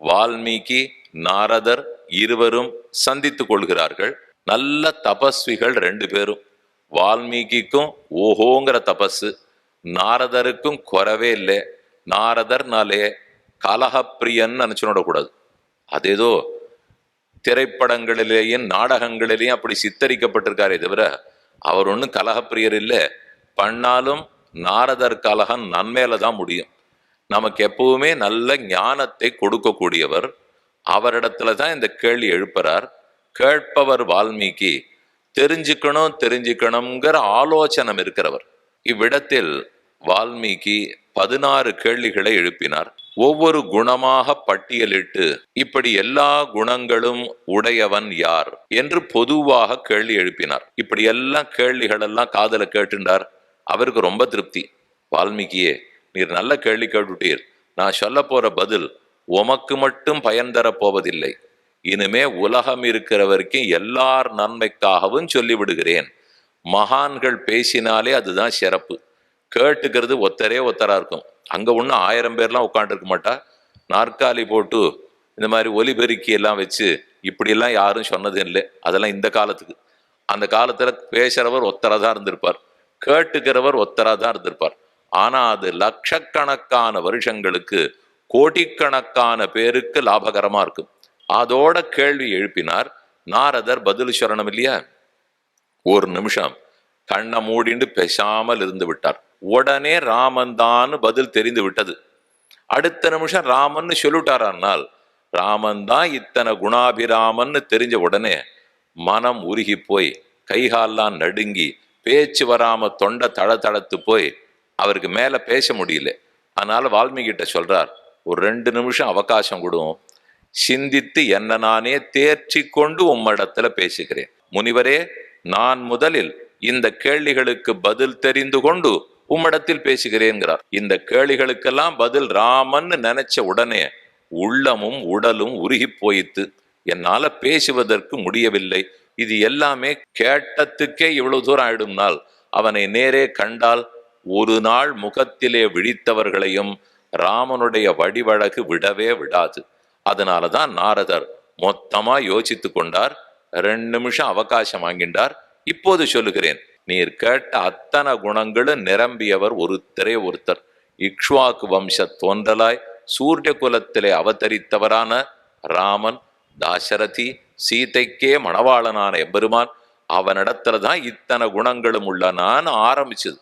வால்மீகி நாரதர் இருவரும் சந்தித்துக் கொள்கிறார்கள். நல்ல தபஸ்விகள் ரெண்டு பேரும். வால்மீகிக்கும் ஓஹோங்கிற தபஸ், நாரதருக்கும் குறவே இல்லை. நாரதர்னாலே கலகப்பிரியன் நினைச்சுடக்கூடாது. அதேதோ திரைப்படங்களிலேயும் நாடகங்களிலேயும் அப்படி சித்தரிக்கப்பட்டிருக்காரே தவிர அவர் ஒன்றும் கலகப்பிரியர் இல்லை. பண்ணாலும் நாரதர் கலகம் நன்மையில தான் முடியும். நமக்கு எப்பவுமே நல்ல ஞானத்தை கொடுக்கக்கூடியவர். அவரிடத்துல தான் இந்த கேள்வி எழுப்புறார். கேட்பவர் வால்மீகி, தெரிஞ்சுக்கணுங்கிற ஆலோசனை இருக்கிறவர். இவ்விடத்தில் வால்மீகி 16 கேள்விகளை எழுப்பினார். ஒவ்வொரு குணமாக பட்டியலிட்டு இப்படி எல்லா குணங்களும் உடையவன் யார் என்று பொதுவாக கேள்வி எழுப்பினார். இப்படி எல்லாம் கேள்விகள் எல்லாம் காதல கேட்டுண்டார். அவருக்கு ரொம்ப திருப்தி. வால்மீகியே, நீர் நல்ல கேள்வி கேட்டுட்டீர். நான் சொல்ல போற பதில் உமக்கு மட்டும் பயன் தர போவதில்லை. இனிமே உலகம் இருக்கிற வரைக்கும் எல்லார் நன்மைக்காகவும் சொல்லிவிடுகிறேன். மகான்கள் பேசினாலே அதுதான் சிறப்பு. கேட்டுக்கிறது ஒத்தரா இருக்கும். அங்க ஒன்றும் 1000 பேர்லாம் உட்காந்துருக்க மாட்டா. நாற்காலி போட்டு இந்த மாதிரி ஒலிபெருக்கி எல்லாம் வச்சு இப்படியெல்லாம் யாரும் சொன்னது இல்லை. அதெல்லாம் இந்த காலத்துக்கு. அந்த காலத்துல பேசுறவர் ஒத்தரா தான் இருந்திருப்பார், கேட்டுக்கிறவர் ஒத்தரா தான் இருந்திருப்பார். ஆனா அது லட்சக்கணக்கான வருஷங்களுக்கு கோடிக்கணக்கான பேருக்கு லாபகரமா இருக்கும். அதோட கேள்வி எழுப்பினார். நாரதர் பதில் சொல்லணும் இல்லையா? ஒரு நிமிஷம் கண்ணை மூடிண்டு பேசாமல் இருந்து விட்டார். உடனே ராமன் தான் பதில் தெரிந்து விட்டது. அடுத்த நிமிஷம் ராமன் சொல்லிட்டாரானால் ராமன் தான் இத்தனை குணாபிராமன்னு தெரிஞ்ச உடனே மனம் உருகி போய் கைகால்லாம் நடுங்கி பேச்சு வராம தொண்டை தளத்து போய் அவருக்கு மேல பேச முடியல. அதனால வால்மீகிட்ட சொல்றார், ஒரு 2 நிமிஷம் அவகாசம் கொடுவோம், சிந்தித்து என்ன நானே தேர்ச்சி கொண்டு உம்மிடத்துல பேசுகிறேன். முனிவரே, நான் முதலில் இந்த கேள்விகளுக்கு பதில் தெரிந்து கொண்டு உம்மிடத்தில் பேசுகிறேன்கிறார். இந்த கேள்விகளுக்கெல்லாம் பதில் ராமன் நினைச்ச உடனே உள்ளமும் உடலும் உருகி போயித்து. என்னால பேசுவதற்கு முடியவில்லை. இது எல்லாமே கேட்டத்துக்கே இவ்வளவு தூரம் ஆயிடும்னால் அவனை நேரே கண்டால் ஒரு நாள் முகத்திலே விழித்தவர்களையும் ராமனுடைய வடிவழகு விடவே விடாது. அதனாலதான் நாரதர் மொத்தமா யோசித்து கொண்டார். 2 நிமிஷம் அவகாசம் வாங்கின்றார். இப்போது சொல்லுகிறேன், நீர் கேட்ட அத்தனை குணங்களும் நிரம்பியவர் ஒருத்தர். இக்ஷ்வாக்கு வம்ச தோன்றலாய் சூரிய குலத்திலே அவதரித்தவரான ராமன், தாசரதி, சீதைக்கே மணவாளனான எம்பெருமான். அவனிடத்துல தான் இத்தனை குணங்களும் உள்ள நான் ஆரம்பிச்சது.